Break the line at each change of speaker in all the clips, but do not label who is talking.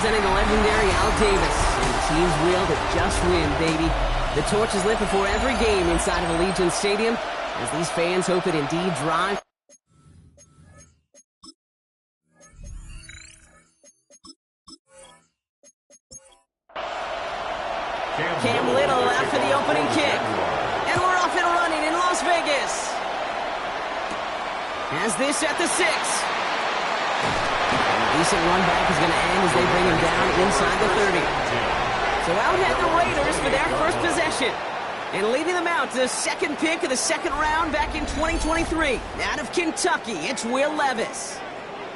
representing the legendary Al Davis. And the team's will to just win, baby. The torch is lit before every game inside of Allegiant Stadium, as these fans hope it indeed drive. Cam Little out for the opening kick. And we're off and running in Las Vegas. Has this at the 6. And a decent run back is going to end as they bring him down inside the 30. So out head the Raiders for their first possession. And leading them out to the second pick of the second round back in 2023. Out of Kentucky, it's Will Levis.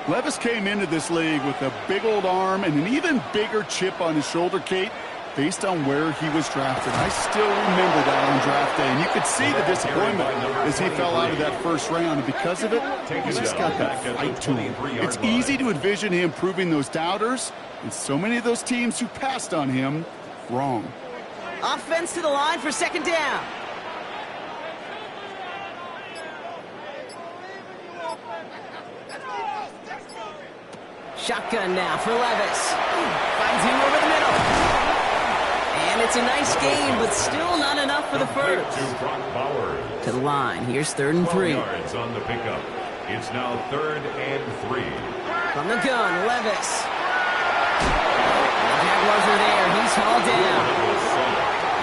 Levis came into this league with a big old arm and an even bigger chip on his shoulder, Kate, based on where he was drafted. I still remember that on draft day, and you could see the disappointment as he fell out of that first round, and because of it, he's just got that fight to him. It's easy to envision him proving those doubters, and so many of those teams who passed on him, wrong.
Offense to the line for second down. Shotgun now for Levis. Finds him over the middle. And it's a nice game, but still not enough for the first. To the line. Here's 3rd and 3.
Yards on the pickup. It's now 3rd and 3.
From the gun, Levis. The Jaguars are there. He's hauled down.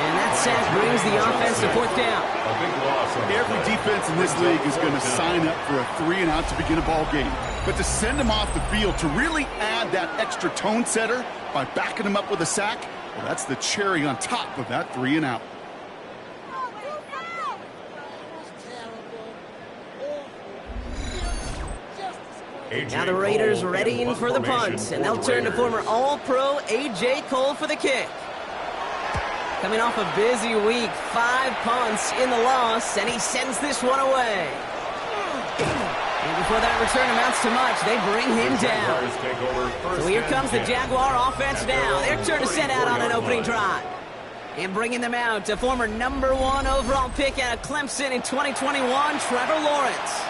And that sack brings the offense to 4th down.
Every defense in this league is going to sign up for a 3-and-out to begin a ball game. But to send him off the field, to really add that extra tone setter by backing him up with a sack, well, that's the cherry on top of that 3-and-out.
Now the Raiders readying for the punt, and they'll turn to former All-Pro A.J. Cole for the kick. Coming off a busy week, 5 punts in the loss, and he sends this one away. And before that return amounts to much, they bring him down. So here comes the Jaguar offense now. Their turn to send out on an opening drive. And bringing them out, a former #1 overall pick out of Clemson in 2021, Trevor Lawrence.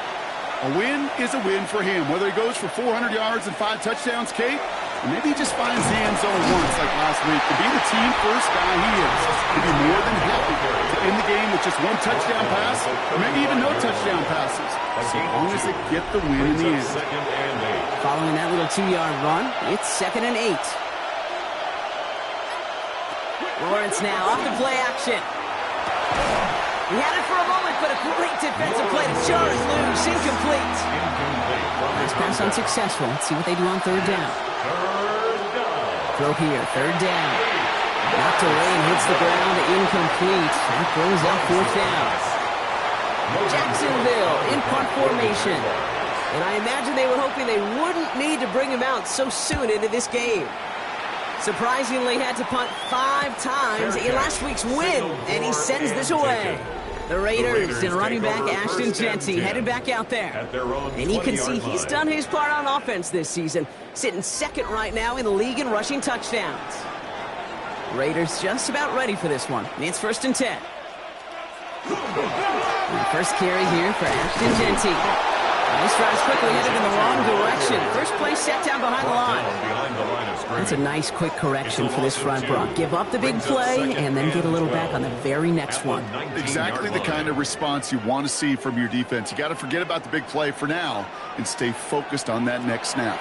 A win is a win for him, whether he goes for 400 yards and 5 touchdowns, Kate, or maybe he just finds the end zone once like last week. To be the team-first guy he is, he'd be more than happy to end the game with just 1 touchdown pass, or maybe even no touchdown passes, so long as they get the win in the end.
Following that little 2-yard run, it's 2nd and 8. Lawrence now off the play action. He had it for a moment, but a great defensive play to jar it loose. Incomplete. Last pass unsuccessful. Let's see what they do on 3rd down. Throw here, 3rd down. Knocked away and hits the ground. Incomplete. That brings up 4th down. Jacksonville in punt formation. And I imagine they were hoping they wouldn't need to bring him out so soon into this game. Surprisingly had to punt 5 times in last week's win, and he sends this away. The Raiders and running back Ashton Jeanty headed back out there. And you can see he's done his part on offense this season, sitting 2nd right now in the league in rushing touchdowns. Raiders just about ready for this one. It's 1st and 10. And first carry here for Ashton Jeanty. Nice drives quickly headed in the wrong direction. First play set down behind the line. That's a nice quick correction for this front block. Give up the big play and then get a little back on the very next one.
Exactly the kind of response you want to see from your defense. You got to forget about the big play for now and stay focused on that next snap.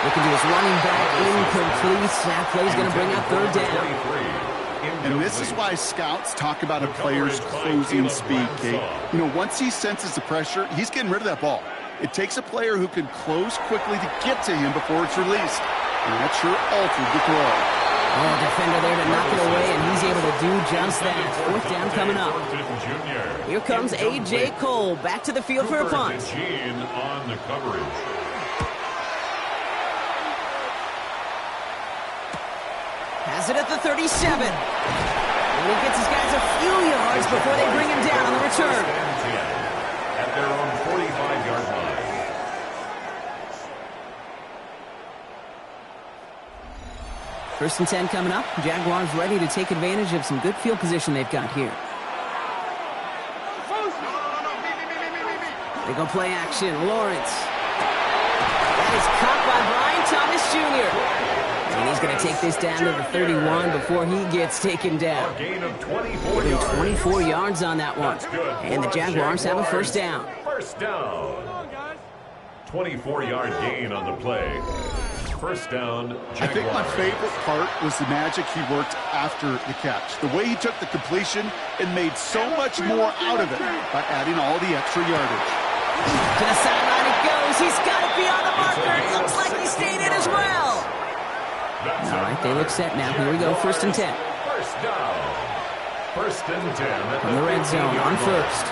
Looking to his running back, incomplete. That play's going to bring up 3rd down.
And this is why scouts talk about a player's closing speed, Kate. You know, once he senses the pressure, he's getting rid of that ball. It takes a player who can close quickly to get to him before it's released. And that sure altered the throw.
Oh, defender there to knock it away, and he's able to do just that. 4th down coming up. Here comes A.J. Cole back to the field for a punt.
on the coverage.
Has it at the 37. And he gets his guys a few yards before they bring him down on the return.
At their own 45-yard line.
First and 10 coming up. Jaguars ready to take advantage of some good field position they've got here. They go play action. Lawrence. That is caught by Brian Thomas Jr. And he's going to take this down to the 31 before he gets taken down.
A gain of 24
Getting
yards.
24 yards on that one. And the Jaguars have a first down.
First down. 24-yard gain on the play. First down, Jaguars.
I think my favorite part was the magic he worked after the catch. The way he took the completion and made so much more out of it by adding all the extra yardage.
To the sideline it goes. He's got it beyond the marker. It looks like he stayed in as well. All right, they look set now. Here we go, 1st and 10.
First down. 1st and 10.
From the red zone on first.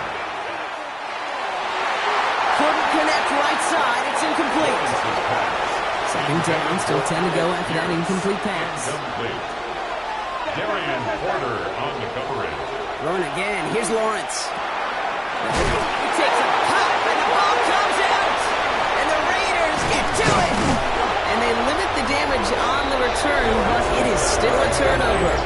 Couldn't connect right side. It's incomplete. 2nd down, still 10 to go after that incomplete pass.
Darian Porter on the coverage.
Throwing again. Here's Lawrence. He takes a pop, and the ball comes out. And the Raiders get to it. And they limit the damage on the return, but it is still a turnover.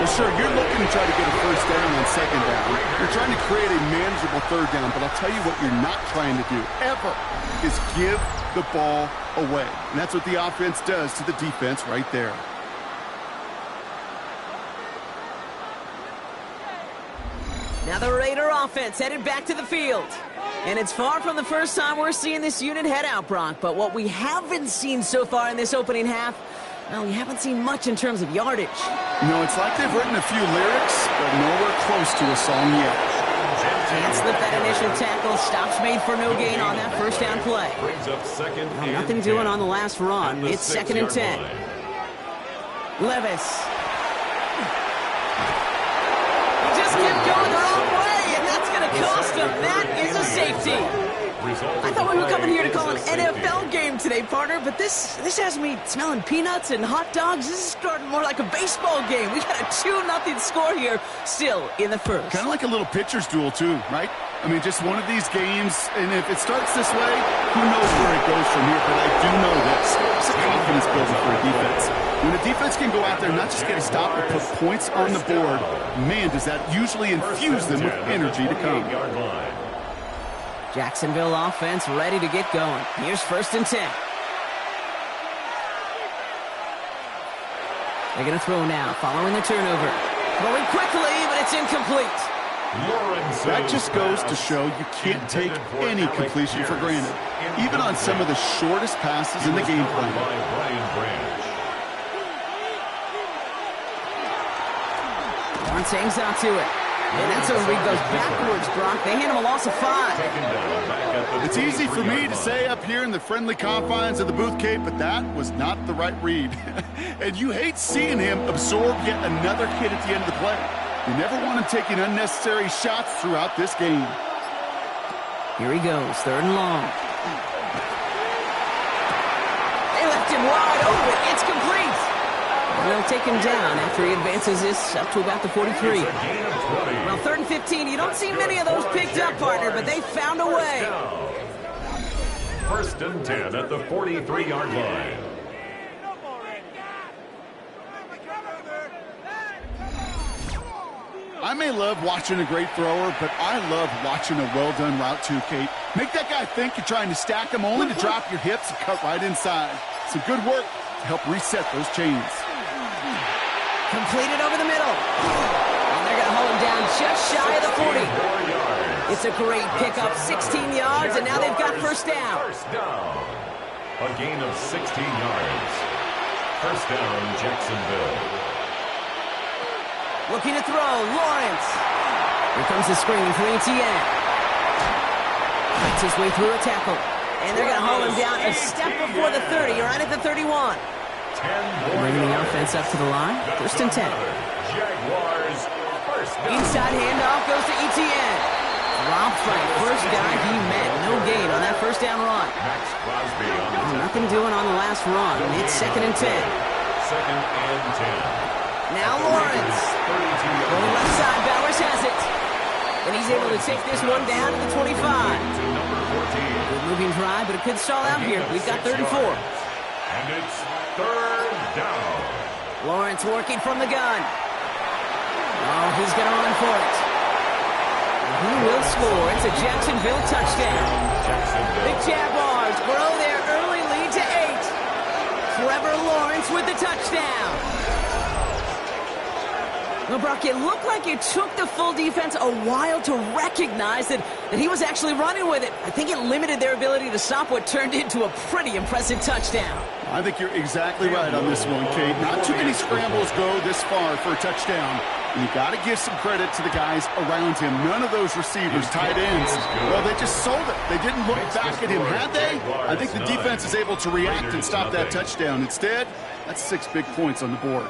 Well, sure, you're looking to try to get a first down on 2nd down. You're trying to create a manageable 3rd down, but I'll tell you what you're not trying to do, ever, is give the ball away. And that's what the offense does to the defense right there.
Now the Raider offense headed back to the field. And it's far from the first time we're seeing this unit head out, Brock. But what we haven't seen so far in this opening half, well, we haven't seen much in terms of yardage.
No, it's like they've written a few lyrics, but nowhere close to a song yet.
Can't slip that initial tackle. Stops made for no gain on that first down play.
Brings up 2nd and
Nothing
10.
doing on the last run. It's 2nd and 10. Levis. He just kept going the wrong way, and that's going to cost him. That is a safety. I thought we were coming here to call an NFL game today, partner, but this has me smelling peanuts and hot dogs. This is starting more like a baseball game. We got a 2-0 score here, still in the first.
Kind of like a little pitcher's duel, too, right? I mean, just one of these games, and if it starts this way, who knows where it goes from here, but I do know this. It's a confidence builder for a defense. When a defense can go out there and not just get a stop, but put points on the board, man, does that usually infuse them with energy to come.
Jacksonville offense ready to get going. Here's 1st and 10. They're going to throw now, following the turnover. Throwing quickly, but it's incomplete.
That just goes to show you can't take any completion for granted, even on some of the shortest passes in the game plan.
Lawrence hangs out to it. And that's over. He goes backwards, Brock. They hand him a loss of 5.
It's easy for me to say up here in the friendly confines of the booth, Kate, but that was not the right read. And you hate seeing him absorb yet another hit at the end of the play. You never want him taking unnecessary shots throughout this game.
Here he goes, 3rd and long. They left him wide open. It's complete. They'll take him down after he advances this up to about the 43. Well, 3rd and 15, you don't see many of those picked up, partner, but they found a way.
1st and 10 at the 43-yard line.
I may love watching a great thrower, but I love watching a well-done route too, Kate. Make that guy think you're trying to stack him only to drop your hips and cut right inside. Some good work to help reset those chains.
Completed over the middle. And they're going to hold him down just shy of the 40. It's a great pickup, 16 yards, and now they've got 1st down.
First down. A gain of 16 yards. 1st down, Jacksonville.
Looking to throw, Lawrence. Here comes the screen for Etienne. Fights his way through a tackle. And they're going to hold him down a step before the 30, right at the 31. Bringing the offense up to the line. 1st and 10.
Jaguars. First down.
Inside handoff goes to Etienne. Rob Frank, first guy he met. No gain on that 1st down run.
Max Crosby on the
Nothing doing on the last run. It's 2nd and 10.
2nd and 10.
Now Lawrence. Going left side, Bowers has it. And he's able to take this one down to the 25. Good moving drive, but it could stall out here. We've got 3rd and 4.
And it's 3rd down.
Lawrence working from the gun. Oh, he's going to run for it. And he will score. It's a Jacksonville touchdown. The Jaguars grow their early Trevor Lawrence with the touchdown. Well, Brock, it looked like it took the full defense a while to recognize that he was actually running with it. I think it limited their ability to stop what turned into a pretty impressive touchdown.
I think you're exactly right on this one, Kate. Not too many scrambles go this far for a touchdown. And you got to give some credit to the guys around him. None of those receivers, tight ends, well, they just sold it. They didn't look back at him, had they? I think the defense is able to react and stop that touchdown. Instead, that's 6 big points on the board.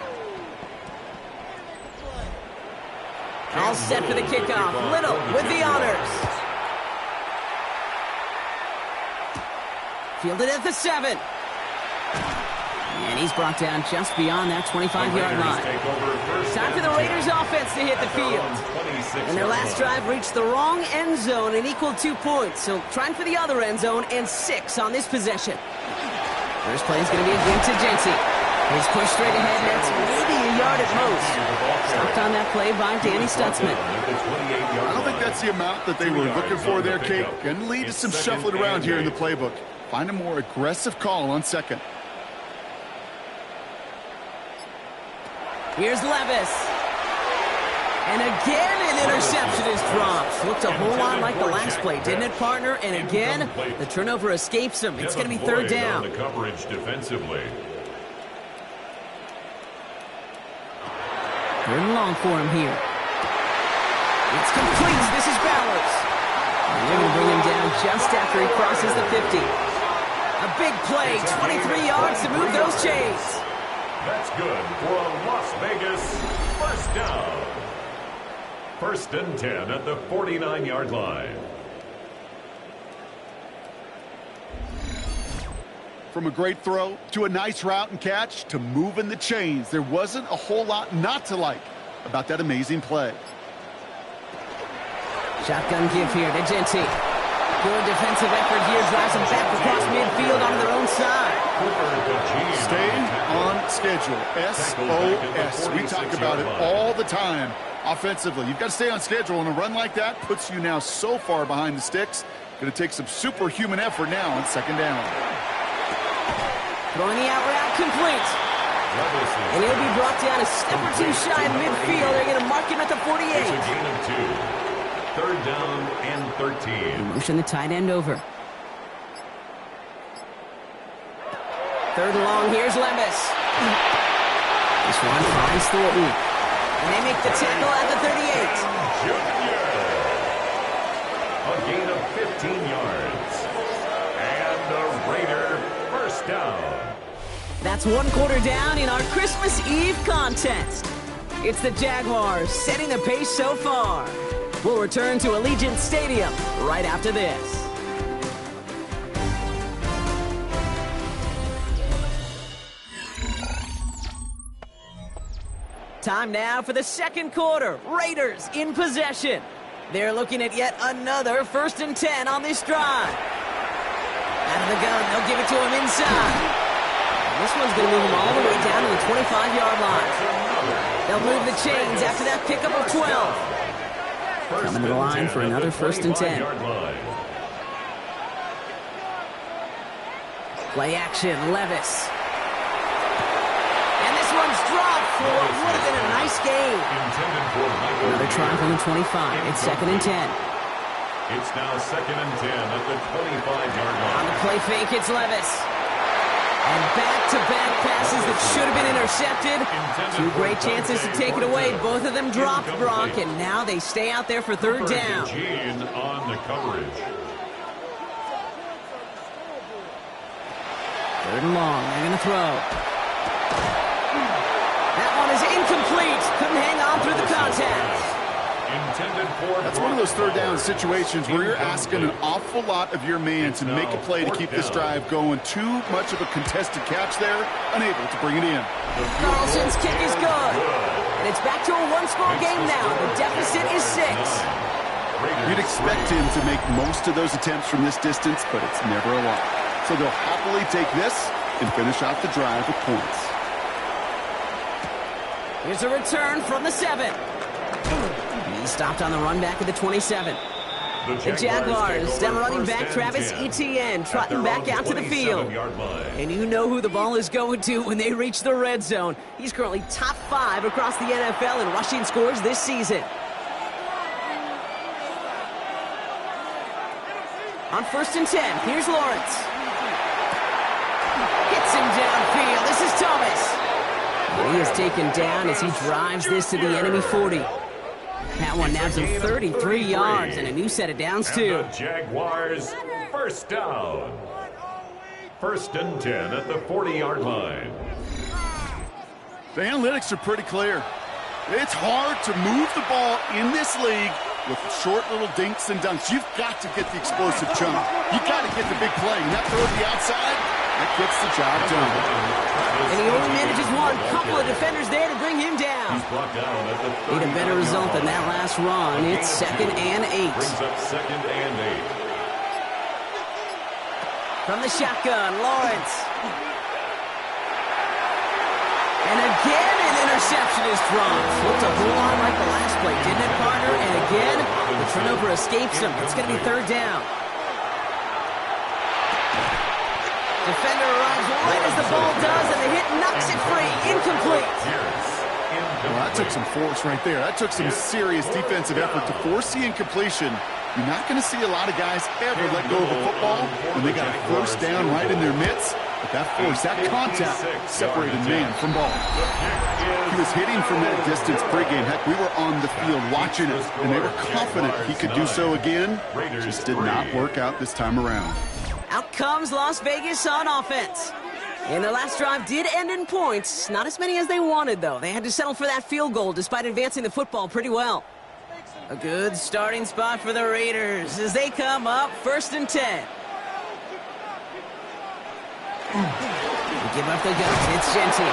All set for the kickoff. Little with the honors. Fielded at the 7. And he's brought down just beyond that 25-yard line. Time for the Raiders offense to hit the field. And their last drive reached the wrong end zone and equaled 2 points. So trying for the other end zone and 6 on this possession. First play is going to be a give to Jency. He's pushed straight ahead, and that's maybe a yard at most. Stopped on that play by Danny Stutzman.
I don't think that's the amount that they were looking for there, Kate. Going to lead to some shuffling around here in the playbook. Find a more aggressive call on second.
Here's Levis. And again, an interception is dropped. Looked a whole lot like the last play, didn't it, partner? And again, the turnover escapes him. It's going to be third down.
The coverage defensively.
Third and long for him here. It's complete. This is Bowers. And they're going to bring him down just after he crosses the 50. A big play, 23 yards to move those chains.
That's good for a Las Vegas first down. First and 10 at the 49-yard line.
From a great throw to a nice route and catch to moving the chains, there wasn't a whole lot not to like about that amazing play.
Shotgun give here to Jency. Good defensive effort here, drives them back across midfield on their own side.
Staying on schedule. SOS. We talk about it all the time offensively. You've got to stay on schedule, and a run like that puts you now so far behind the sticks. Going to take some superhuman effort now on second down.
Throwing the out route complete. And he'll be brought down a step or two shy of midfield. They're going to mark him at the 48.
It's a gain of 2. Third down and 13.
Motion the tight end over. Third and long, here's Levis. This one finds Thornton. And they make the tackle at the 38.
Junior. A gain of 15 yards. And a Raider first down.
That's 1 quarter down in our Christmas Eve contest. It's the Jaguars setting the pace so far. We'll return to Allegiant Stadium right after this. Time now for the second quarter. Raiders in possession. They're looking at yet another 1st and 10 on this drive. Out of the gun, they'll give it to him inside. And this one's going to move him all the way down to the 25-yard line. They'll move the chains after that pickup of 12. Coming to the line for another 1st and 10. Play action, Levis. And this one's dropped for what would have been a nice game. Another try from the 25. It's 2nd and 10.
It's now 2nd and 10 at the 25-yard line.
On the play fake, it's Levis. And back-to-back passes that should have been intercepted. 2 great chances to take it away. Both of them dropped, Brock, and now they stay out there for third down.
Gene on the coverage.
Third and long. They're going to throw. That one is incomplete. Couldn't hang on through the contact.
That's one of those third down situations where you're asking an awful lot of your man to make a play to keep this drive going. Too much of a contested catch there, unable to bring it in.
Carlson's kick is good. And it's back to a 1-score game now. The deficit is 6.
You'd expect him to make most of those attempts from this distance, but it's never a lot. So they'll happily take this and finish out the drive with points.
Here's a return from the 7. He stopped on the run back at the 27. The Jaguars down running back Travis Etienne trotting back out to the field. And you know who the ball is going to when they reach the red zone. He's currently top 5 across the NFL in rushing scores this season. On 1st and 10, here's Lawrence. Hits him downfield. This is Thomas. And he is taken down as he drives this to the enemy 40. That one nabs him 33 yards and a new set of downs, too.
The Jaguars, first down. 1st and 10 at the 40-yard line.
The analytics are pretty clear. It's hard to move the ball in this league with short little dinks and dunks. You've got to get the explosive chunk. You've got to get the big play. And that throw to the outside, that gets the job done.
And he only manages one. Couple of defenders there to bring him down. Need a better result than that last run. It's 2nd and 8.
Brings up 2nd and 8.
From the shotgun, Lawrence. And again, an interception is thrown. Looked a whole lot like the last play, didn't it, partner? And again, the turnover escapes him. It's going to be 3rd down. Defender arrives right as the ball does, and the hit knocks it free. Incomplete.
Well, that took some force right there. That took some serious defensive effort to force the incompletion. You're not going to see a lot of guys ever let go of a football when they got a 1st down right in their midst. But that force, that contact, separated man from ball. He was hitting from that distance pregame. Heck, we were on the field watching it, and they were confident he could do so again. Just did not work out this time around.
Out comes Las Vegas on offense. And their last drive did end in points. Not as many as they wanted, though. They had to settle for that field goal despite advancing the football pretty well. A good starting spot for the Raiders as they come up 1st and 10. They give up the guns. It's Gentry.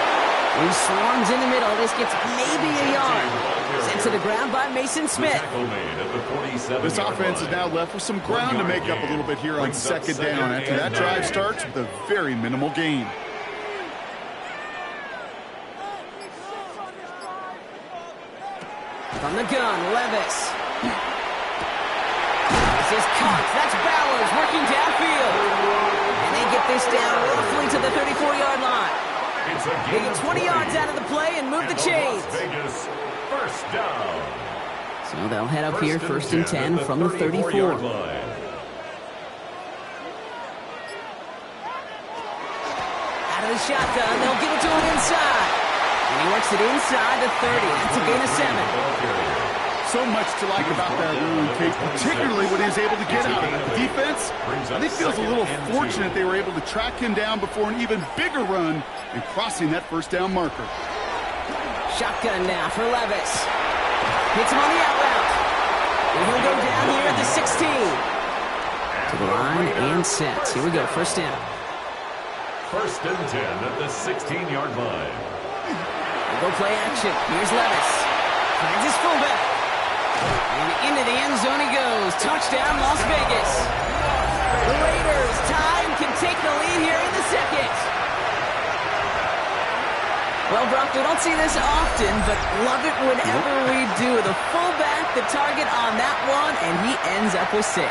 He swarms in the middle. This gets maybe a yard. Sent to the ground by Mason Smith.
This offense is now left with some ground to make up a little bit here on 2nd down after that drive starts with a very minimal gain.
From the gun, Levis. This is caught. That's Bowers working downfield. And they get this down roughly to the 34-yard line. They get 20 yards out of the play and move the chains.
Vegas, 1st down.
So they'll head up here 1st and 10 from the 34. Out of the shotgun, they'll give it to him inside. And he works it inside the 30. That's a gain of 7.
So much to like about that run, Kate, particularly when he was able to get out of it. The defense, I think, feels a little fortunate they were able to track him down before an even bigger run and crossing that 1st down marker.
Shotgun now for Levis. Hits him on the out route. And he'll go down here at the 16. To the line and set. Here we go, 1st down.
1st and 10 at the 16-yard line.
We'll go play action. Here's Levis. Finds his fullback. And into the end zone he goes. Touchdown, Las Vegas. The Raiders tie and can take the lead here in the 2nd. Well, Brock, we don't see this often, but love it whenever we do. The fullback, the target on that one, and he ends up with 6.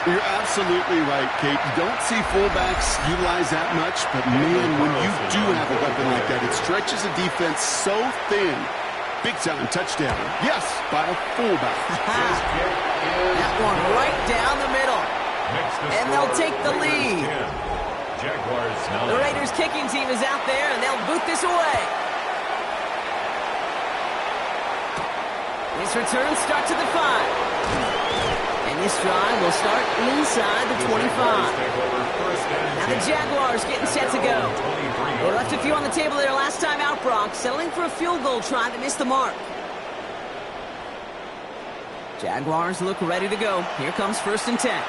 You're absolutely right, Kate. You don't see fullbacks utilize that much, but man, when you do have a weapon like that, it stretches a defense so thin. Big-time touchdown. Yes, by a fullback.
That one right down the middle. And they'll take the lead. The Raiders kicking team is out there, and they'll boot this away. This return starts at the 5. And this drive will start inside the 25. Now the Jaguars getting set to go. They left a few on the table there last time out, Brock, settling for a field goal try to miss the mark. Jaguars look ready to go. Here comes 1st and 10.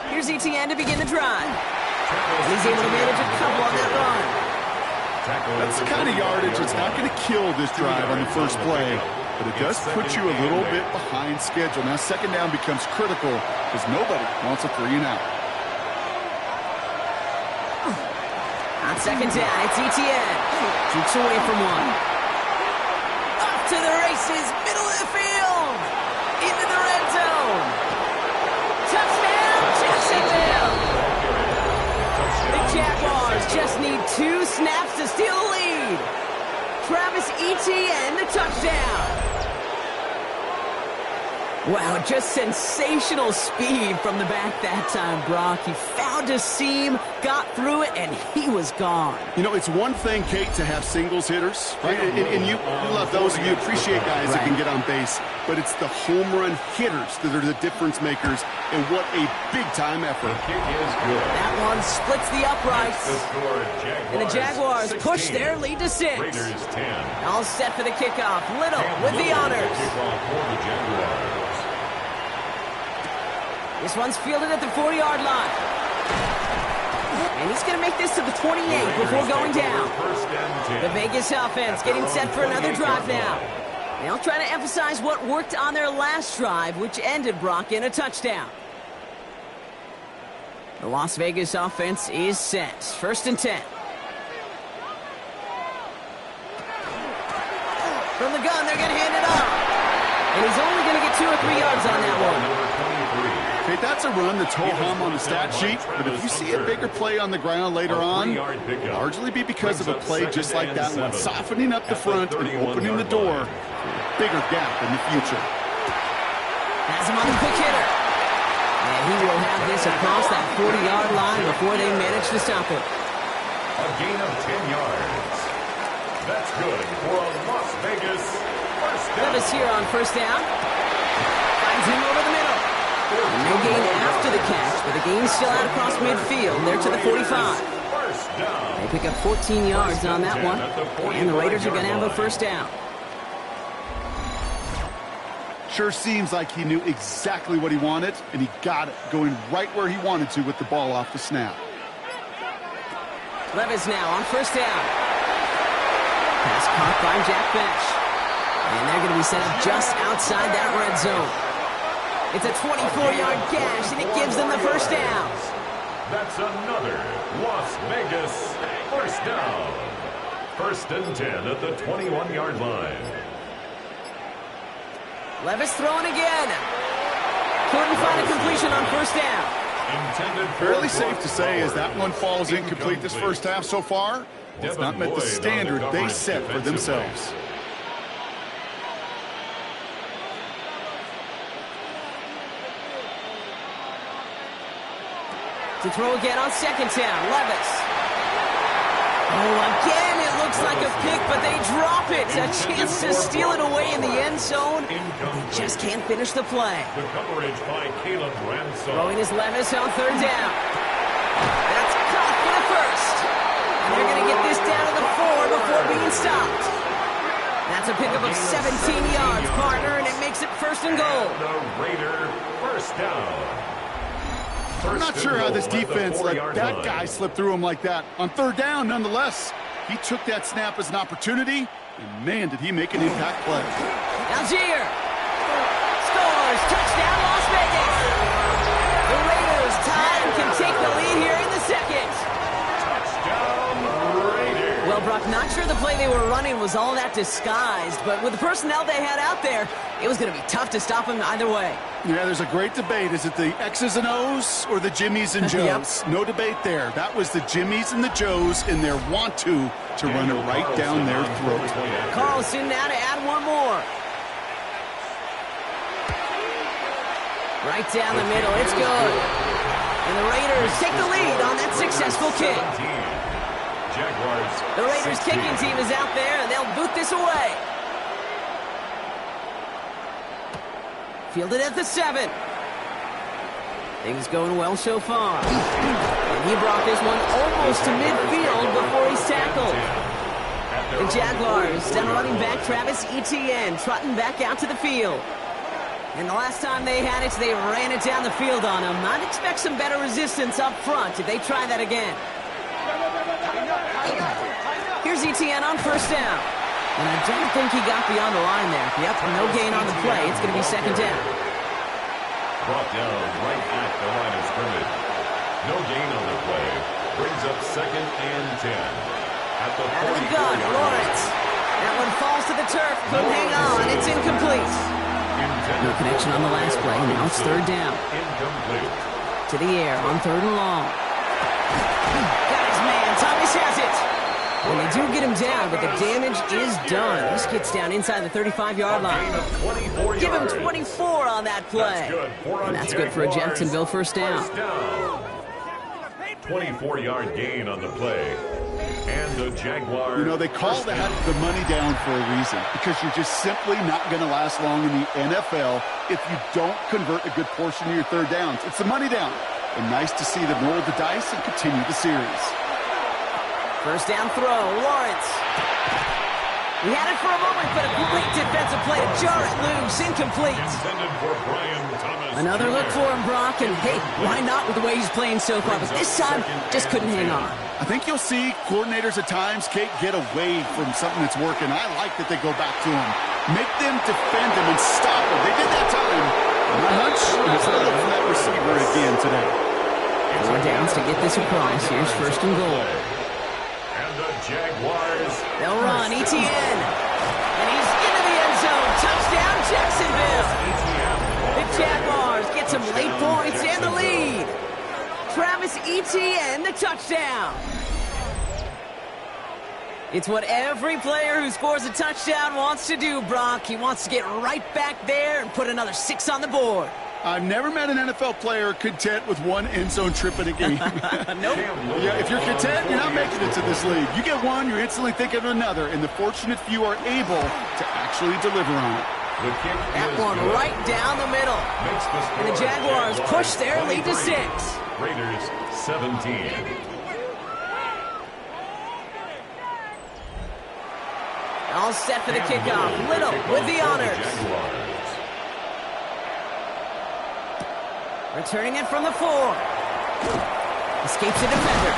Here's Etienne to begin the drive. And he's able to manage a couple on that run.
That's the kind of yardage that's not going to kill this drive on the first play, but it does put you a little bit behind schedule. Now 2nd down becomes critical because nobody wants a 3 and out.
On 2nd down, it's Etienne. Shoots away from one. Up to the races, middle middle of the field. Into the red zone. Touchdown, Jacksonville. The Jaguars just need 2 snaps to steal the lead. Travis Etienne, the touchdown. Wow, just sensational speed from the back that time, Brock. He found a seam, got through it, and he was gone.
You know, it's one thing, Kate, to have singles hitters, right? And you love those, and you appreciate guys that can get on base. But it's the home run hitters that are the difference makers, and what a big-time effort.
The kick is good.
That one splits the uprights.
The score, Jaguars,
And the Jaguars
16,
push their lead to 6.
Raiders 10.
All set for the kickoff. Little with the honors.
Kickoff for the Jaguars.
This one's fielded at the 40-yard line. And he's going to make this to the 28 before going down.
First and 10.
The Vegas offense getting set for another drive now. They'll try to emphasize what worked on their last drive, which ended, Brock, in a touchdown. The Las Vegas offense is set. First and 10. From the gun, they're going to hand it off. And he's only going to get 2 or 3 yards on that one.
Okay, that's a run that's ho-hum on the stat sheet, but if you see a bigger play on the ground later on, it'll largely be because of a play just like that one, softening up the front and opening the door for a bigger gap in the future.
Has him on the quick hitter. And he will have this across that 40-yard line before they manage to stop it.
A gain of 10 yards. That's good for a Las Vegas first down.
Levis here on first down. Finds him over the middle. No gain after the catch, but the gain's still out across midfield. They're to the 45.
First down.
They pick up 14 yards on that one, and the Raiders are going to have a first down.
Sure seems like he knew exactly what he wanted, and he got it, going right where he wanted to with the ball off the snap.
Levis now on first down. Pass caught by Jack Bench. And they're going to be set up just outside that red zone. It's a 24-yard gash, and it gives them the first down.
That's another Las Vegas first down. First and 10 at the 21-yard line.
Levis throwing again. Couldn't find a completion on first down.
Fairly safe to say as that one falls incomplete this first half so far, it's not met the standard they set for themselves.
To throw again on second down, Levis. Oh, again, it looks like a pick, but they drop it. A chance to steal it away in the end zone. They just can't finish the play.
The coverage by Caleb Ransom.
Throwing is Levis on third down. That's caught for the first. And they're going to get this down to the 4 before being stopped. That's a pickup of 17 yards, partner, and it makes it first and goal.
The Raider first down.
I'm not sure how this defense let that guy slip through him like that. On third down, nonetheless, he took that snap as an opportunity, and man, did he make an impact play.
Algier scores, touchdown Las Vegas. The Raiders tie and can take the lead here in the second.
Touchdown Raiders.
Well, Brock, not sure the play they were running was all that disguised, but with the personnel they had out there, it was going to be tough to stop him either way.
Yeah, there's a great debate. Is it the X's and O's or the Jimmies and Joes?
Yep.
No debate there. That was the Jimmies and the Joes in their want-to run it right down their throat.
Carlson now to add one more. Right down the middle. It's good. And the Raiders take the lead on that successful kick.
Jaguars.
The Raiders
16.
kicking team is out there, and they'll boot this away. Fielded at the 7. Things going well so far. And he brought this one almost to midfield before he's tackled. The Jaguars down running back Travis Etienne trotting back out to the field. And the last time they had it, they ran it down the field on him. I'd expect some better resistance up front if they try that again. Here's Etienne on first down. And I don't think he got beyond the line there. Yep, no gain on the play. It's going to be second down.
Brought down right at the line of scrimmage. No gain on the play. Brings up second and 10. At the
Out of the gun, Lawrence. That one falls to the turf. Couldn't hang on. It's incomplete. No connection on the last play. Now it's third down.
Incomplete.
To the air on third and long. Got his man. Thomas has it. And they do get him down, but the damage is done. This gets down inside the 35-yard line. Give him 24 on that play. And that's good for a Jacksonville first down.
24-yard gain on the play. And the Jaguars.
You know, they call that the money down for a reason, because you're just simply not going to last long in the NFL if you don't convert a good portion of your third downs. It's the money down. And nice to see them roll the dice and continue the series.
First down throw, Lawrence. He had it for a moment, but a great defensive play to jar it loose. Incomplete.
Intended for Brian Thomas.
Another look for him, Brock, and hey, why not with the way he's playing so far? But this time, just couldn't hang on.
I think you'll see coordinators at times, Kate, get away from something that's working. I like that they go back to him. Make them defend him and stop him. They did that time. My hunch is they'll look for that receiver again today.
4 downs to get this across. Here's first and goal.
And the Jaguars.
They'll run, Etienne. And he's into the end zone. Touchdown, Jacksonville. The Jaguars get some late points and the lead. Travis Etienne, the touchdown. It's what every player who scores a touchdown wants to do, Brock. He wants to get right back there and put another 6 on the board.
I've never met an NFL player content with one end zone trip in a game.
Nope.
Yeah, if you're content, you're not making it to this league. You get one, you're instantly thinking of another, and the fortunate few are able to actually deliver on it.
That one right down the middle. And the Jaguars push their lead to 6.
Raiders 17.
All set for the kickoff. Little with the honors. Returning it from the 4. Escapes the defender.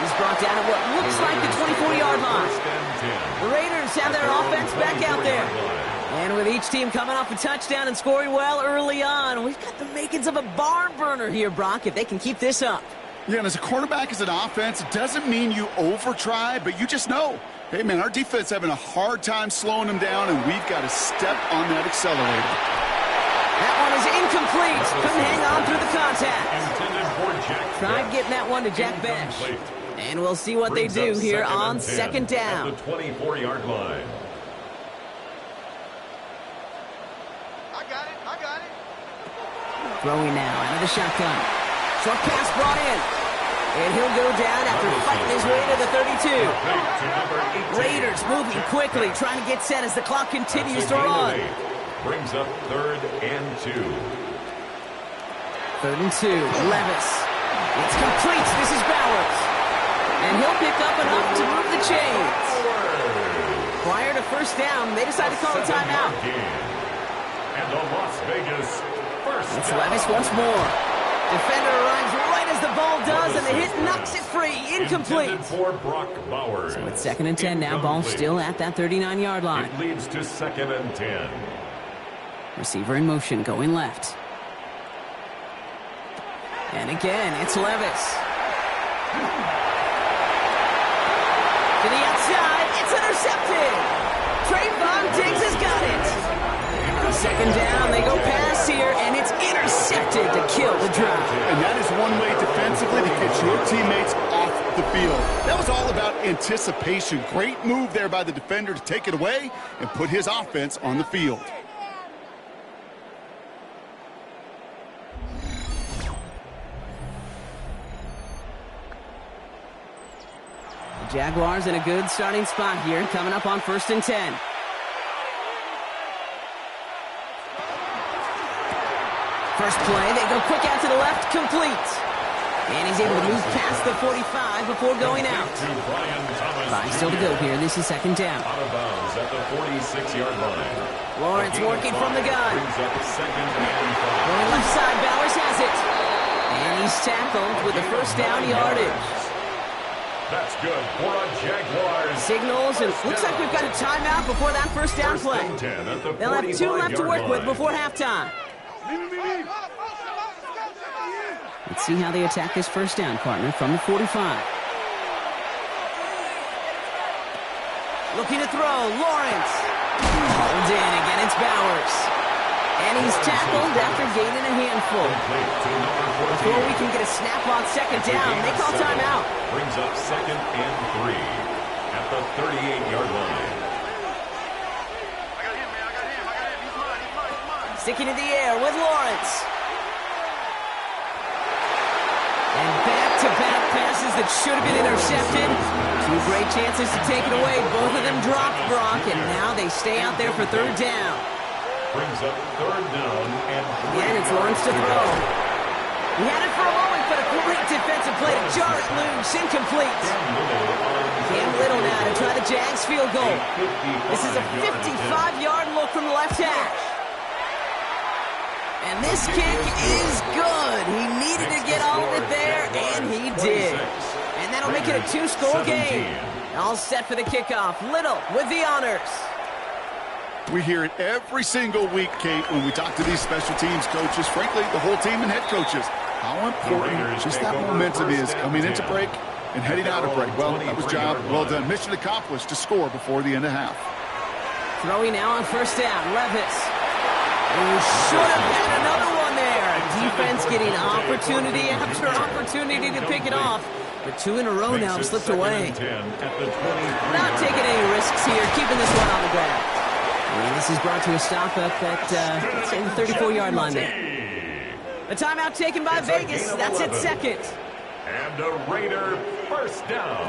He's brought down at what looks like the 24-yard line. The Raiders have their offense back out there. And with each team coming off a touchdown and scoring well early on, we've got the makings of a barn burner here, Brock, if they can keep this up.
Yeah, and as a quarterback, as an offense, it doesn't mean you over-try, but you just know, hey, man, our defense having a hard time slowing them down, and we've got to step on that accelerator.
That one is incomplete. Couldn't hang on through the contact. Tried getting that one to Jack Besh. And we'll see what they do here on second down.
At the 24-yard line.
I got it.
Throwing now out of the shotgun. Short pass brought in. And he'll go down after fighting his way to the 32. Raiders moving quickly, trying to get set as the clock continues to run.
Brings up 3rd and 2.
3rd and 2. Levis. It's complete. This is Bowers. And he'll pick up enough to move the chains. Prior to first down, they decide to call a timeout.
And the Las Vegas first
It's
down.
Levis once more. Defender arrives right as the ball does, and the hit knocks it free. Incomplete.
Intended for Brock Bowers.
So it's 2nd and 10 now. Ball still at that 39-yard line.
It leads to 2nd and 10.
Receiver in motion, going left. And again, it's Levis. To the outside, it's intercepted. Trayvon Diggs has got it. 2nd down, they go pass here, and it's intercepted to kill the drive.
And that is one way defensively to get your teammates off the field. That was all about anticipation. Great move there by the defender to take it away and put his offense on the field.
The Jaguars in a good starting spot here, coming up on 1st and 10. First play, they go quick out to the left, complete. And he's able to move past the 45 before going out. Five still to go here. This is 2nd down.
Out of bounds at the 46-yard line.
Lawrence working from the gun.
Brings up 2nd and 5.
Going left side, Bowers has it. And he's tackled with the first down yardage.
That's good for a Jaguars.
Signals, and looks like we've got a timeout before that first down play. They'll have 2 left to work with before halftime. Let's see how they attack this first down, partner, from the 45. Looking to throw. Lawrence. Hold in. Again, it's Bowers. And he's tackled after gaining a handful. Before we can get a snap on second down, they call timeout.
Brings up 2nd and 3 at the 38-yard line.
Sticking in the air with Lawrence. And back-to-back passes that should have been intercepted. Two great chances to take it away. Both of them dropped, Brock, and now they stay out there for third down.
Brings up 3rd down and 3.
Again, it's Lawrence to throw. He had it for a moment, but a great defensive play to jar it loose. Incomplete. Cam Little now to try the Jags field goal. This is a 55-yard look from the left hash. And this kick is good. He needed to get all of it there, and he did. And that'll make it a 2-score game. All set for the kickoff. Little with the honors.
We hear it every single week, Kate, when we talk to these special teams coaches, frankly, the whole team and head coaches, how important just that momentum is coming into break and heading out of break. Well, that was job well done. Mission accomplished to score before the end of half.
Throwing now on first down. Levis. Who should have had another one there. Defense getting opportunity after opportunity to pick it off. But 2 in a row now have slipped away. Not taking any risks here, keeping this one on the ground. And this is brought to a stop up at, let's say, the 34-yard line there. A timeout taken by Vegas. That's it, 2nd.
And a Raider first down.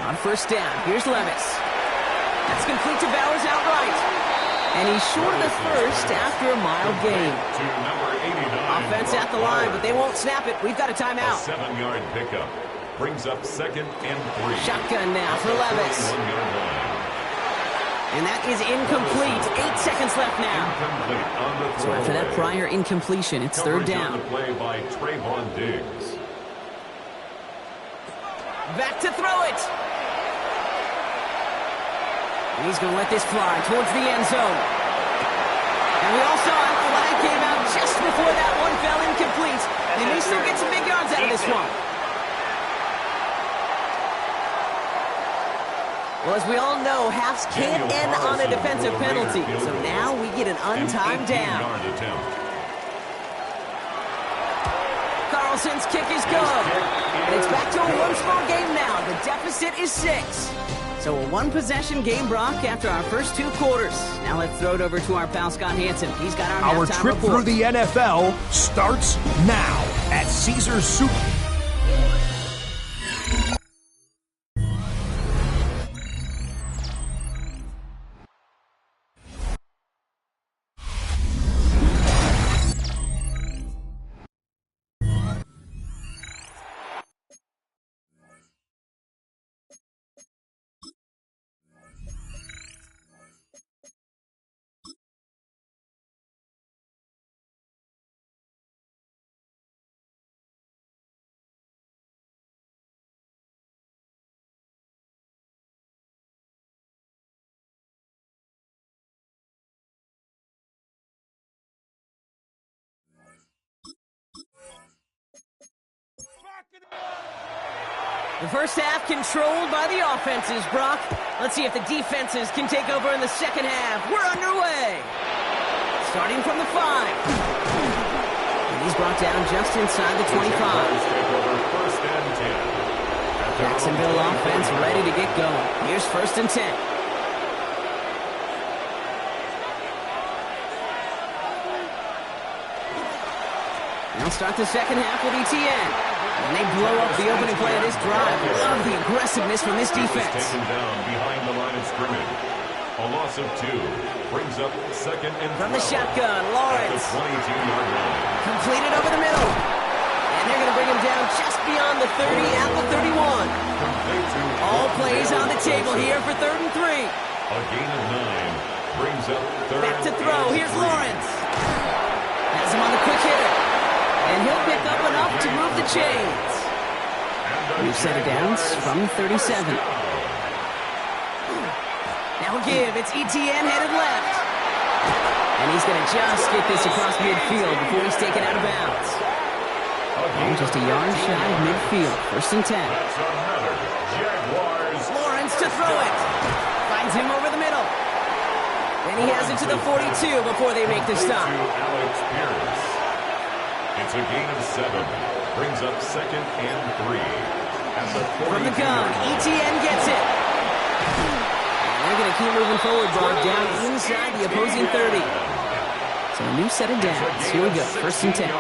On first down, here's Levis. That's complete to Bowers outright. And he's short of the first after a mild gain.
To number 89.
Offense at the line, but they won't snap it. We've got a timeout.
A 7-yard pickup. Brings up 2nd and 3.
Shotgun now for Levis.
21-yard line.
And that is incomplete. 8 seconds left now.
Incomplete on the throw.
So after that prior incompletion, it's third
Coverage
down.
on the play by Trayvon Diggs.
Back to throw it. He's going to let this fly towards the end zone. And we all saw it. Flag came out just before that one fell incomplete. They may still get some big yards out of this one. Well, as we all know, halves can't end on a defensive penalty. So now we get an untimed down. Carlson's kick is good. And it's back to a one-score game now. The deficit is 6. So a one-possession game, Brock, after our first 2 quarters. Now let's throw it over to our pal Scott Hansen. He's got our halftime
trip
report.
through the NFL starts now at Caesars Super.
The first half controlled by the offenses, Brock. Let's see if the defenses can take over in the second half. We're underway. Starting from the 5. And he's brought down just inside the 25. Jacksonville offense ready to get going. Here's 1st and 10. They'll start the second half with ETN. And they blow up the opening play of this drive. Love the aggressiveness from this defense.
Taken down behind the line of scrimmage. A loss of 2 brings up 2nd and 12.
From the shotgun, Lawrence.
At the 22-yard line.
Completed over the middle. And they're going to bring him down just beyond the 30 at the 31. All plays on the table here for 3rd and 3.
A gain of 9 brings up 3rd.
Back to throw. Here's Lawrence. Has him on the quick hitter. And he'll pick up enough to move the chains. New set of downs from 37. Now give. It's ETN headed left. And he's going to just get this across midfield before he's taken out of bounds. And just a yard shy of midfield. 1st and 10.
Jaguars.
Lawrence to throw it. Finds him over the middle. And he has it to the 42 before they make the stop.
It's a gain of 7. Brings up 2nd and 3. At the
From the gun, ETN gets it. And they're going to keep moving forward, Brock, down inside the opposing 30. So a new set of downs. Here we go, 1st and 10.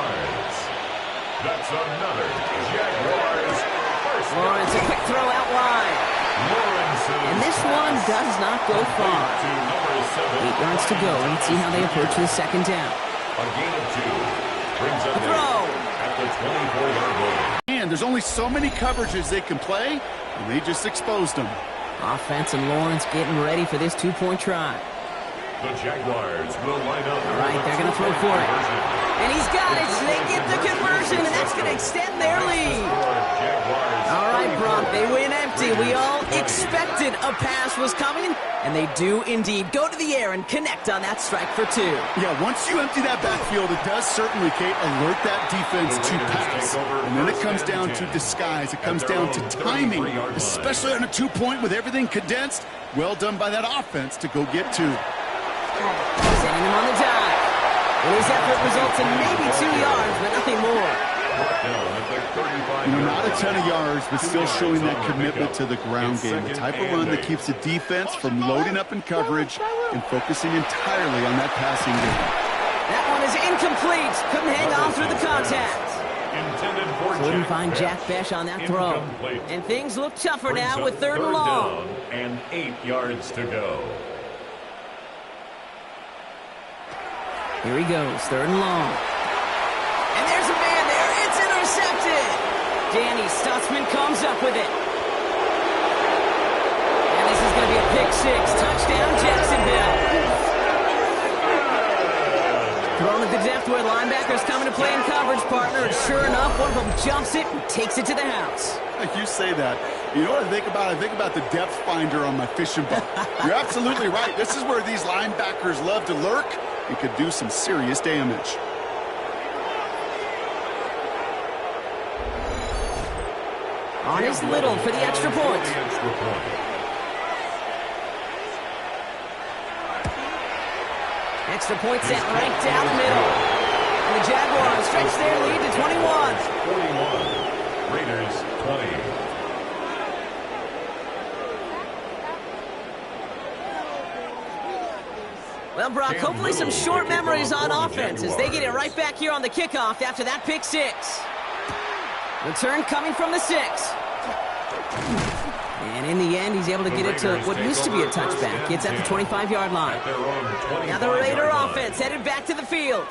That's another Jaguars first down.
Lawrence, a quick throw out wide. And this one does not go far. 8 yards to go. Let's see how they approach the 2nd down.
A gain of 2. Brings up
Throw.
at the 24-yard line.
And there's only so many coverages they can play, and they just exposed them.
Offense and Lawrence getting ready for this 2-point try.
The Jaguars will line up.
All right, they're going to throw for it. And he's got it. They get the conversion, and that's going to extend their lead. All right, Brock, they win empty. We all expected a pass was coming, and they do indeed go to the air and connect on that strike for 2.
Yeah, once you empty that backfield, it does certainly, Kate, alert that defense to pass. And then it comes down to disguise. It comes down to timing, especially on a 2-point with everything condensed. Well done by that offense to go get 2.
Sending him on the dive. And his effort results in maybe 2 yards, but nothing more.
Not a ton of yards, but still showing that commitment to the ground game. The type of run that keeps the defense from loading up in coverage and focusing entirely on that passing game.
That one is incomplete. Couldn't hang on through the contact. Couldn't find Jack Besh on that throw. And things look tougher now with 3rd and long.
And 8 yards to go.
Here he goes, 3rd and long. And there's a man there. It's intercepted. Danny Stutzman comes up with it. And this is going to be a pick 6. Touchdown, Jacksonville. Thrown at the depth where linebackers coming to play in coverage, partner. And sure enough, one of them jumps it and takes it to the house.
You say that. You know what I think about? I think about the depth finder on my fishing boat. You're absolutely right. This is where these linebackers love to lurk. It could do some serious damage.
On his Little for the extra point. Extra point set right down the middle. And the Jaguars stretch their lead to 21.
41. Raiders 20.
Well, Brock, hopefully some short memories on offense as they get it right back here on the kickoff after that pick 6. Return coming from the 6. And in the end, he's able to get it to what used to be a touchback. It's at the 25-yard line. Now the Raider offense headed back to the field.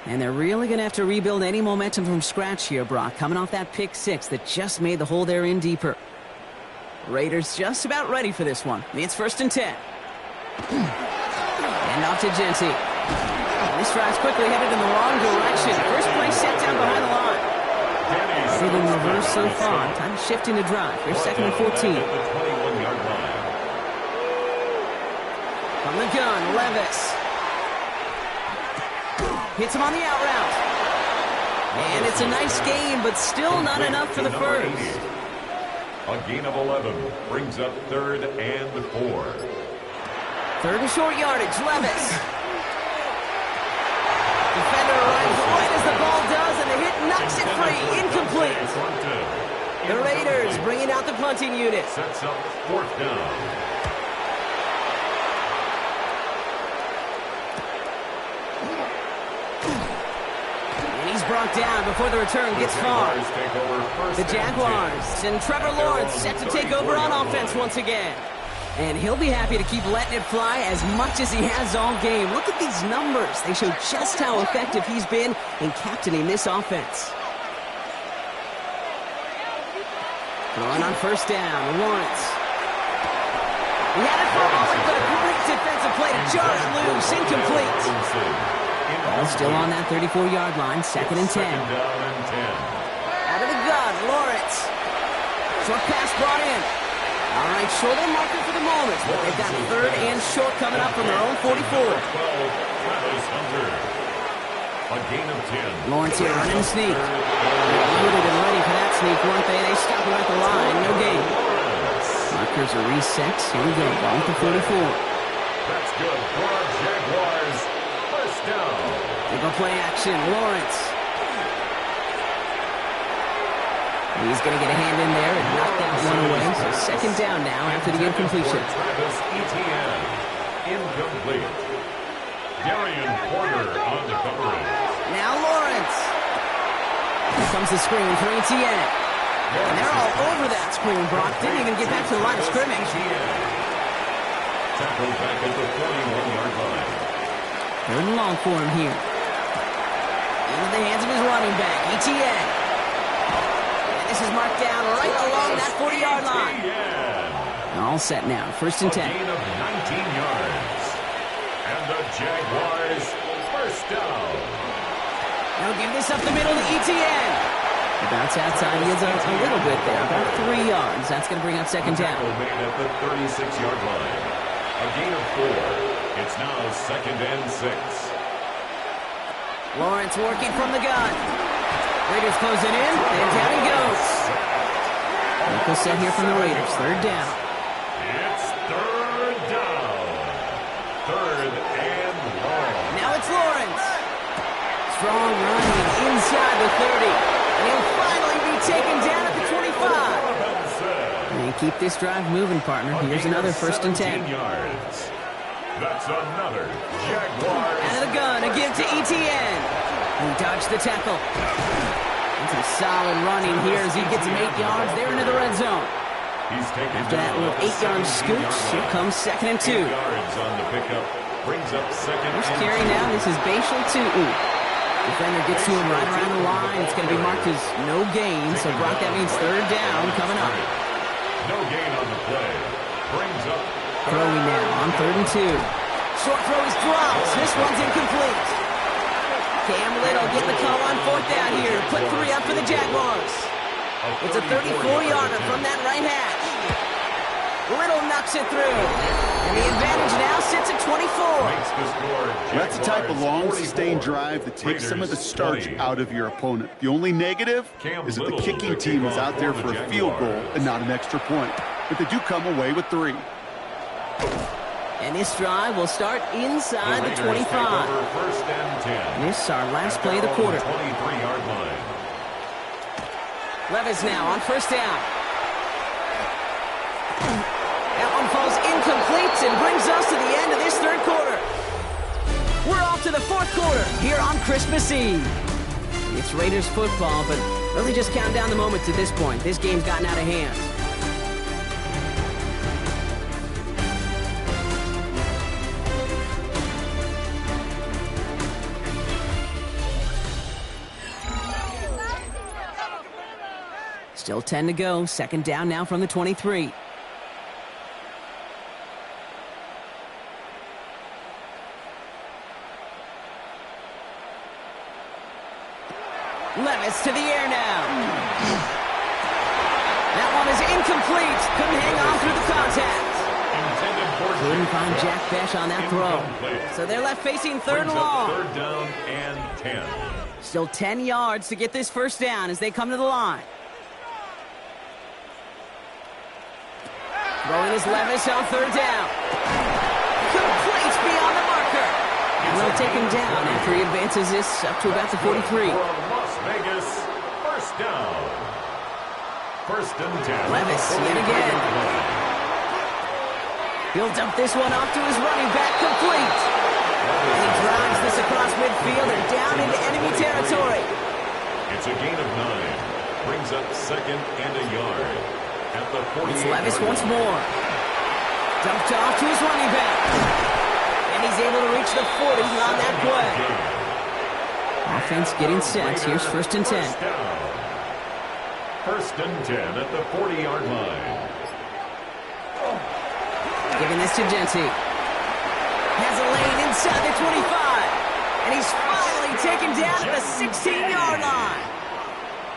And they're really going to have to rebuild any momentum from scratch here, Brock, coming off that pick 6 that just made the hole they're in deeper. Raiders just about ready for this one. It's 1st and 10. And off to Genty. This drive's quickly headed in the wrong direction. First play set down behind the line. They've been reversed so far. Time shifting to drive. Here's 2nd and 14. From the gun, Levis. Hits him on the out route. And it's a nice game, but still not enough for the first.
A gain of 11 brings up 3rd and 4.
3rd and short yardage, Levis. Defender arrives right as the ball does, and the hit knocks it free. Incomplete. The Raiders bringing out the punting unit.
Sets up 4th down.
And he's brought down before the return gets far. The Jaguars and Trevor Lawrence set to take over on offense once again. And he'll be happy to keep letting it fly as much as he has all game. Look at these numbers. They show just how effective he's been in captaining this offense. Throwing on 1st down, Lawrence. He had it for a moment, but a great defensive play to jar it loose. Incomplete. Ball still on that 34-yard line, 2nd and 10. Out of the gun, Lawrence. Short pass brought in. All right, shoulder marker for the moment, but they've got 3rd and short coming up from their own 44.
A gain of 10.
Lawrence here running the sneak. Loaded and ready for that sneak, weren't they? They stop him at the line, no gain. Markers are reset. Here we go. Ball at the 44.
That's good for our Jaguars. First down.
They go play action. Lawrence. He's going to get a hand in there and knock that one away. So second down now after the incompletion.
Travis Etienne. Incomplete. Darian Porter on the coverage.
Now Lawrence. Here comes the screen for Etienne. And they're all over that screen, Brock. Didn't even get back to the line of scrimmage.
Tackled back at the 41-yard line.
Third and long for him here. Into the hands of his running back, Etienne. And this is marked down right along that 40-yard line. All set now. First and 10.
A gain of 19 yards. And the Jaguars first down.
Now give this up the middle to Etienne. The bounce outside, he is a little bit there, about 3 yards. That's going to bring up second down.
Made at the 36-yard line. A gain of 4. It's now second and 6.
Lawrence working from the gun. Raiders closing in, and down he goes. Nickel set here from the Raiders, third down.
It's third down. Third and long.
Now it's Lawrence. Strong running inside the 30. And he'll finally be taken down at the 25. And keep this drive moving, partner. Here's another first and 10.
Yards. That's another Jaguars.
Out of the gun, again to Etienne. He dodged the tackle. And some solid running here as he gets him 8 yards. They're into the red zone. After that little 8-yard scooch, here comes second and 2.
8 yards on the pickup. Brings up second
First
and
carry
2.
now. This is Bashal Tu'u. Defender gets to him right around the line. It's going to be marked as no gain. So, Brock, that means third down coming up.
No gain on the play. Brings up
Throwing now on third and 2. Short throw is dropped. This one's incomplete. Cam Little getting the call on fourth down here. Put 3 up for the Jaguars. It's a 34-yarder from that right hash. Little knocks it through. And the advantage now sits at 24.
makes the score.
That's the type of long,
44.
sustained drive that takes some of the
Raiders
starch
20.
out of your opponent. The only negative is that the kicking team is out there for a field goal and not an extra point. But they do come away with 3.
And this drive will start inside the
Raiders
25.
take over first and 10.
This is our last play of the quarter.
23-yard line.
Levis now on first down. That one falls incomplete and brings us to the end of this third quarter. We're off to the fourth quarter here on Christmas Eve. It's Raiders football, but really just count down the moments at this point. This game's gotten out of hand. Still 10 to go. Second down now from the 23. Levis to the air now. That one is incomplete. Couldn't hang on through the contact. Couldn't find Jack Besh on that throw. So they're left facing third and long.
Third down and 10.
Still 10 yards to get this first down as they come to the line. Throwing is Levis on third down. Complete beyond the marker. And they'll take him down after he advances this up to about the 43.
Las Vegas, first down. First and 10.
Levis yet again. He'll dump this one off to his running back, complete. And he drives this across midfield and down into enemy territory.
It's a gain of 9. Brings up second and a yard. At the 48.
It's Levis once more. Dumped off to his running back. And he's able to reach the 40 on that play. Offense getting set. Here's first and 10.
First and 10 at the 40-yard line.
Giving this to Genty. Has a lane inside the 25. And he's finally taken down at the 16-yard line.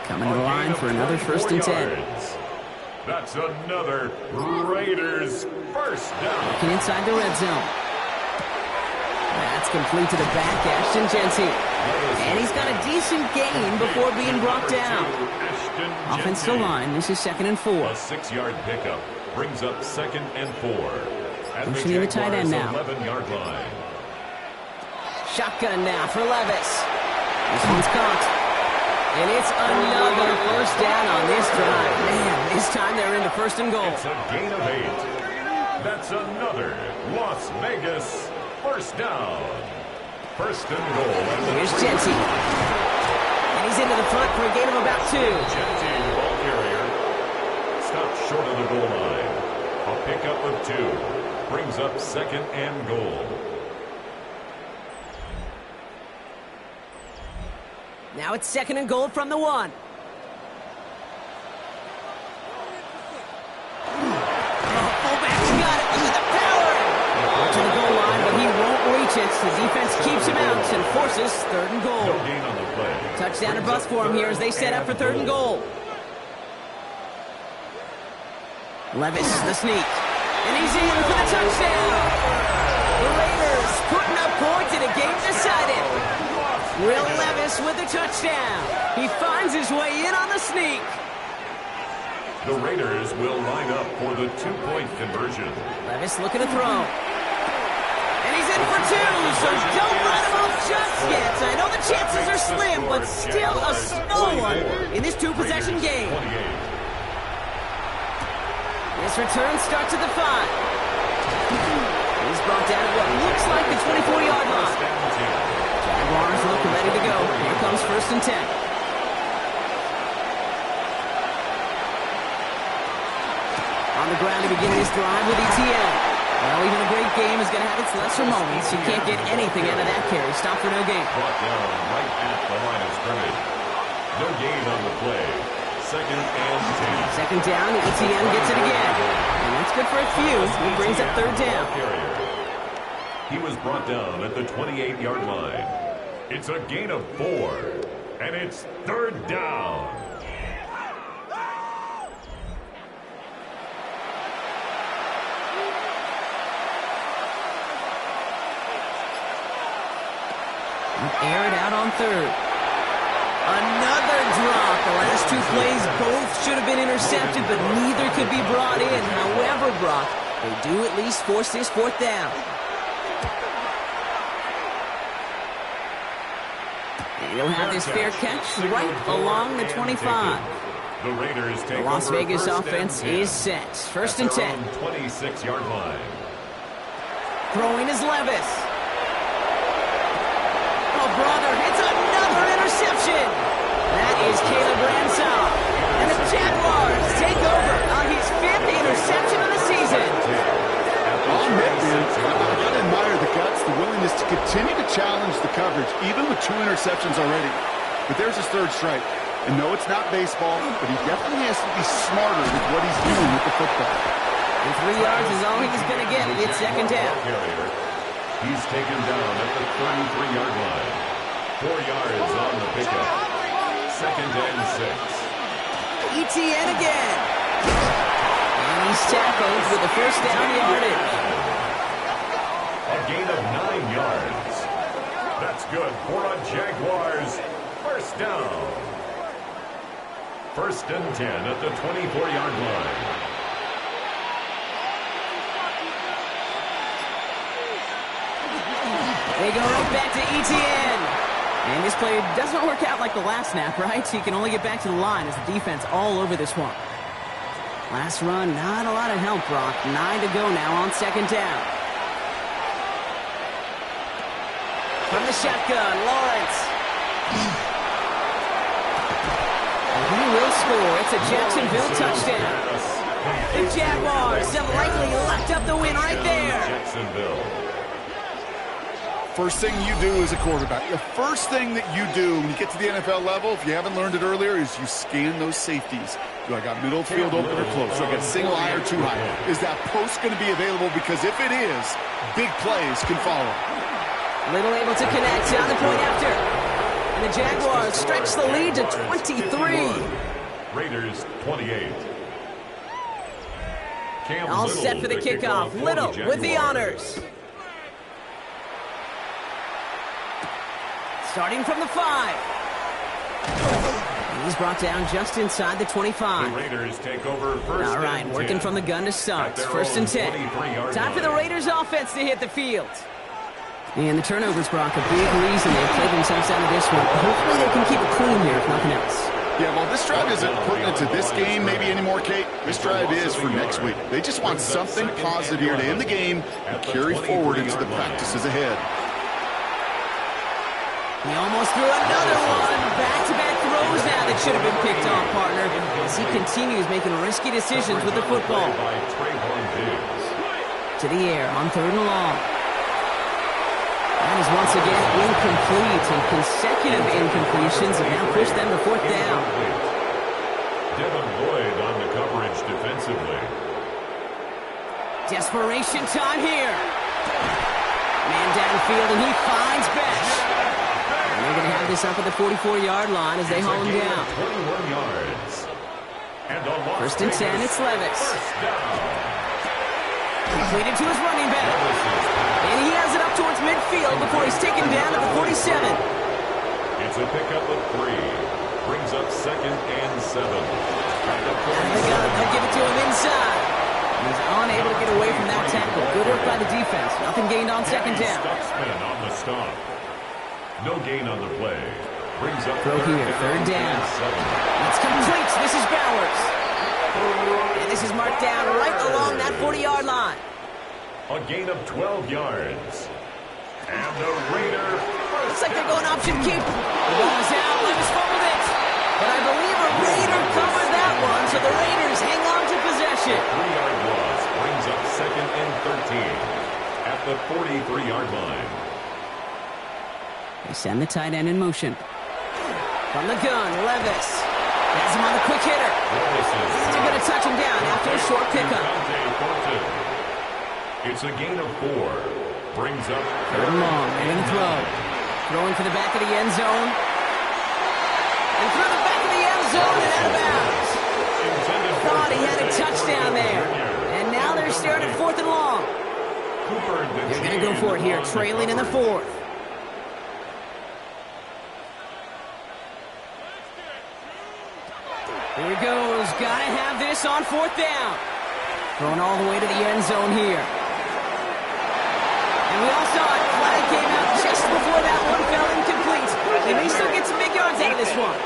Coming to the line for another first and 10.
That's another Raiders first down.
Looking inside the red zone. That's complete to the back, Ashton Genty. And he's got a decent gain before being brought down. Offensive line, this is second and 4.
A 6-yard pickup Brings up 2nd and 4. At
Pushing in the tight end now.
11-yard line.
Shotgun now for Levis. This one's caught. And it's another first down on this drive. Man, this time they're into 1st and goal.
It's a gain of 8. That's another Las Vegas 1st down. 1st and goal.
Here's Genty. And he's into the front for a gain of about 2.
Genty, ball carrier. Stopped short of the goal line. A pickup of 2. Brings up 2nd and goal.
Now it's 2nd and goal from the 1. Fullback's got it. Look at the power. To the goal line, but he won't reach it. The defense keeps him out and forces 3rd and goal.
No gain on the play.
Touchdown or bust for him here as they set up for 3rd and goal. Levis, the sneak. And he's in for the touchdown. The Raiders putting up points in a game decided. Will Levis with the touchdown. He finds his way in on the sneak.
The Raiders will line up for the 2-point conversion.
Levis looking to throw. And he's in for 2, so don't write him off just yet. I know the chances are slim, but still a small one in this 2-possession game. This return starts at the 5. He's brought down at what looks like the 24-yard line. Jaguars look ready to go. Here comes 1st and 10. On the ground to begin this drive with ETN. Well, even a great game is going to have its lesser moments. You can't get anything out of that carry. Stop for no gain.
Brought down right at the line of scrimmage. No gain on the play. 2nd and 10.
2nd down, ETN gets it again. And that's good for a few. He brings up 3rd down.
He was brought down at the 28-yard line. It's a gain of 4. And it's 3rd down.
Air it out on 3rd. Another drop. The last 2 plays both should have been intercepted, but neither could be brought in. However, Brock, they do at least force this 4th down. And he'll have this fair catch right along the 25.
The Raiders take
the Las
over
Vegas
1st
offense
and 10.
is set. 1st and 10.
26-yard line.
Throwing is Levis. Oh, brother, it's another interception. That is Caleb Ransall. And the Jaguars take over on his 5th interception of the season.
I'll admit, man, I gotta admire the guts, the willingness to continue to challenge the coverage, even with 2 interceptions already. But there's his 3rd strike. And no, it's not baseball, but he definitely has to be smarter with what he's doing with the football.
And 3 yards is all he's going to get. It's 2nd down.
He's taken down at the 33-yard line. 4 yards on the pickup. 2nd and 6.
ETN again. And he's tackled with the 1st down yardage.
A gain of 9 yards. That's good for a Jaguars 1st down. 1st and 10 at the 24-yard line.
They go right back to ETN. And this play doesn't work out like the last snap, right? So you can only get back to the line as the defense all over this one. Last run, not a lot of help, Brock. 9 to go now on 2nd down. From the shotgun, Lawrence. He will score. It's a Jacksonville touchdown. The Jaguars have likely locked up the win right there.
Jacksonville.
First thing you do as a quarterback, the first thing that you do when you get to the NFL level, if you haven't learned it earlier, is you scan those safeties. Do I got middle field open or close? Do I got single high or too high? Is that post going to be available? Because if it is, big plays can follow.
Little able to connect on the point after. And the Jaguars stretch the lead to 23.
Raiders 28.
All set for the kickoff. Little with the honors. Starting from the 5. And he's brought down just inside the 25.
The Raiders take over first.
All right, working from the gun to start. First and 10. Time for the Raiders offense to hit the field. And the turnovers, Brock, a big reason they've played themselves out of this one. Hopefully they can keep it clean here, if nothing else.
Yeah, well, this drive isn't pertinent to this game maybe anymore, Kate. This drive is for next week. They just want something positive here to end the game and carry forward into the practices ahead.
He almost threw another one. Back-to-back throws now that should have been picked off, partner, as he continues making risky decisions with the football. To the air on 3rd and long. That is once again incomplete, and consecutive incompletions have now pushed them to 4th down.
Devin Lloyd on the coverage defensively.
Desperation time here. Man downfield, and he finds Besh. And they're going to have this up at the 44-yard line as they haul him down.
21 yards. And
First and 10, it's Levis. Completed to his running back. And he has it up towards midfield before he's taken down at the 47.
It's a pickup of 3. Brings up 2nd and 7. At the 47.
They give it to him inside. He's unable to get away from that tackle. Good work by the defense. Nothing gained on 2nd down.
Stuxman on the stop. No gain on the play. Brings up
throw here, 3rd down. It's complete. This is Bowers. And this is marked down right along that 40-yard line.
A gain of 12 yards. And the Raider.
Looks like they're going option keep. The ball is out. Levis fumbled it. But I believe a Raider covered that one, so the Raiders hang on to possession.
3-yard loss brings up 2nd and 13 at the 43-yard line.
They send the tight end in motion. From the gun, Levis. Has him on the quick hitter. And they're going to touch him down after a short pickup.
It's a gain of 4. Brings up
3rd and long, and in the throw. Throwing for the back of the end zone. And through the back of the end zone and out of bounds. Thought he had a touchdown there. And now they're staring at 4th and long. They're going to go for it here, trailing in the 4th. Here he goes. Got to have this on 4th down. Thrown all the way to the end zone here. And we all saw it. Flag came out just before that one fell incomplete. They may still get some big yards out of this one.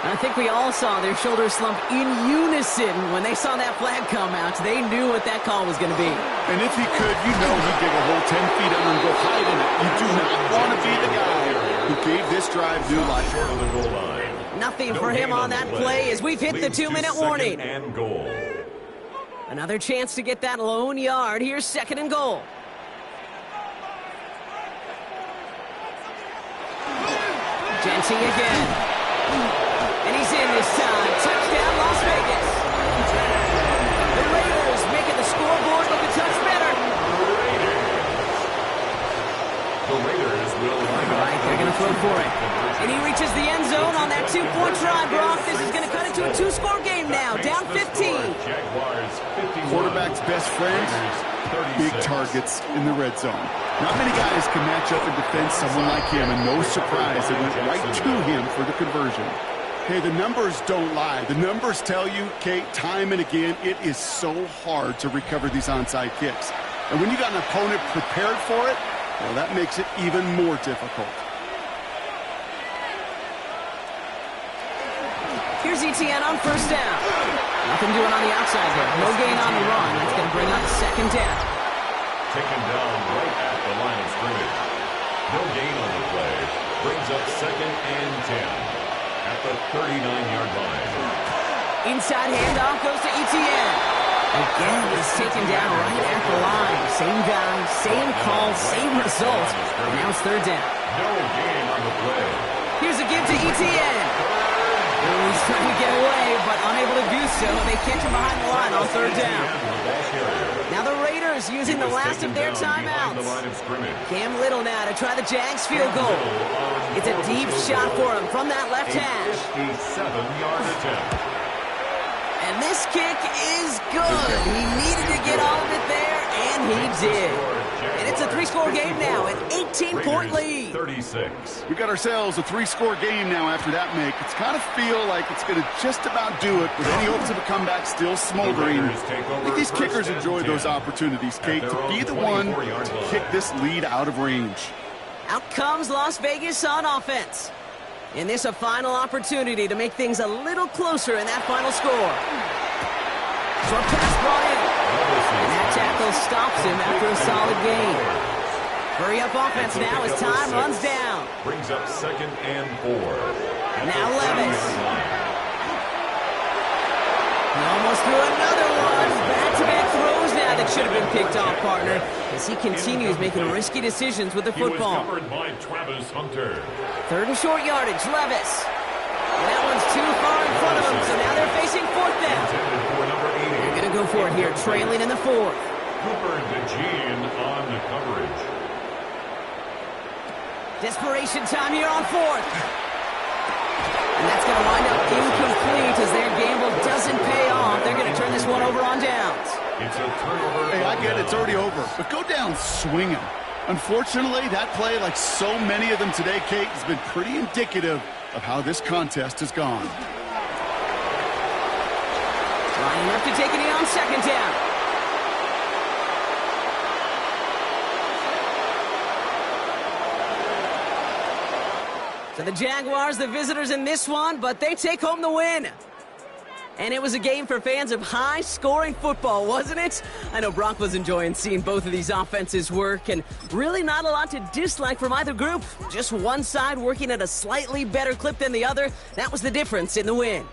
I think we all saw their shoulders slump in unison when they saw that flag come out. They knew what that call was going to be.
And if he could, you know he'd dig a hole 10 feet under and go hide in it. You do not want to be the guy who gave this drive new life.
Short of the goal line.
Nothing for him on that play as we've hit the 2-minute warning.
And goal.
Another chance to get that lone yard. Here's 2nd and goal. Jenty again. And he's in this time. Touchdown, Las Vegas. The Raiders making the scoreboard look a touch better.
The Raiders will line up.
All right, they're going to throw for it. And he reaches the end zone on that 2-point try, Brock. This is going to cut it to a 2-score game now. Down 15.
Jaguars 51.
Quarterback's best friend, big targets in the red zone. Not many guys can match up and defend someone like him, and no surprise, they went right to him for the conversion. Hey, the numbers don't lie. The numbers tell you, Kate, time and again, it is so hard to recover these onside kicks. And when you got an opponent prepared for it, well, that makes it even more difficult.
Here's ETN on 1st down. Nothing doing on the outside there. No gain on the run. That's going to bring up 2nd down.
Taken down right at the line of scrimmage. No gain on the play. Brings up 2nd and 10 at the 39-yard line.
Inside handoff goes to ETN. Again, he's taken down right at the line. Same guy, same call, same result. And now it's 3rd down.
No gain on the play.
Here's a give to ETN. He's trying to get away, but unable to do so. They catch him behind the line on 3rd down. Now the Raiders using the last of their timeouts. Cam Little now to try the Jags field goal. It's a deep shot for him from that left hash.
57-yard attempt.
And And this kick is good. He needed to get all of it there, and he did. And it's a 3-score game now, an 18-point lead.
36.
We got ourselves a 3-score game now after that make. It's kind of feel like it's going to just about do it, with any hopes of a comeback still smoldering. I think these kickers enjoy those opportunities, Kate, to be the one to kick this lead out of range.
Out comes Las Vegas on offense. And this a final opportunity to make things a little closer in that final score. Short pass brought in. And that tackle stops him after a solid gain. Hurry up offense now as time runs down.
Brings up 2nd and 4.
Now Levis. He almost threw another one. Back-to-back throws now that should have been picked off, partner, as he continues making risky decisions with the football.
He was covered by Travis Hunter.
3rd and short yardage, Levis. And that one's too far in front of him, so now they're facing 4th down. They're going to go for it here, trailing in the 4th.
Cooper DeJean on the coverage.
Desperation time here on 4th. And that's going to wind up incomplete as their gamble doesn't pay off. They're going to turn this one over on downs.
It's a turnover.
Hey, I get it. It's already over. But go down swinging. Unfortunately, that play, like so many of them today, Kate, has been pretty indicative of how this contest has gone.
Lining up to take it in on 2nd down. So the Jaguars, the visitors in this one, but they take home the win. And it was a game for fans of high-scoring football, wasn't it? I know Brock was enjoying seeing both of these offenses work, and really not a lot to dislike from either group. Just one side working at a slightly better clip than the other. That was the difference in the win.